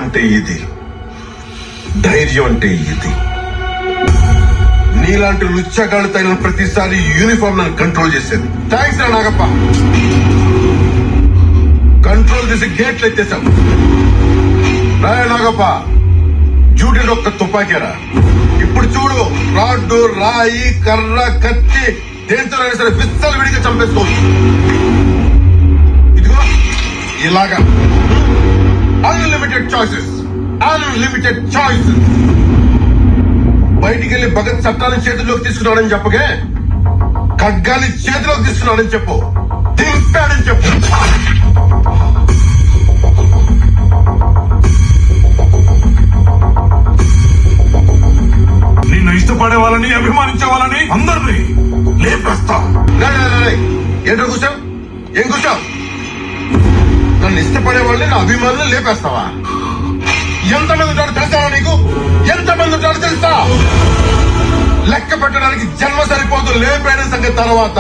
అంటే ఇది, ధైర్యం అంటే ఇది. నీలాంటి లుచ్చగాళ్ళు తగిన ప్రతిసారి యూనిఫామ్ నన్ను కంట్రోల్ చేసేది. థ్యాంక్స్ రా నాగప్ప. కంట్రోల్ చేసి గేట్లు ఎత్తేసాం. నాగప్ప డ్యూటీలో ఒక్క తుపాకీరా. ఇప్పుడు చూడు, రాడ్డు, రాయి, కర్ర, కత్తి దేంతోనైనా సరే విత్తలు విడిగా చంపేసుకోవచ్చు. ఇదిగో ఇలాగా అన్లిమిటెడ్ చాయిసెస్, అన్లిమిటెడ్ చాయిసెస్. బయటికి వెళ్లి భగత్ చట్టాన్ని చేతిలోకి తీసుకున్నాడని చెప్పగే, ఖడ్గాని చేతిలోకి తీసుకున్నాడని చెప్పు, దింపాడని చెప్పు. నిన్ను ఇష్టపడే వాళ్ళని, అభిమానించే వాళ్ళని అందరినీ లేపేస్తా. ఏంటో కూర్చోవు? ఏం కూర్చోవు? నన్ను ఇష్టపడే వాళ్ళని, నా అభిమానులు లేపేస్తావా? ఎంతమంది ఉంటాడో తెలుస్తావా నీకు? ఎంతమంది ఉంటాడో తెలుసా? లెక్క పెట్టడానికి జన్మ సరిపోతూ లేపేయడం సంగతి తర్వాత.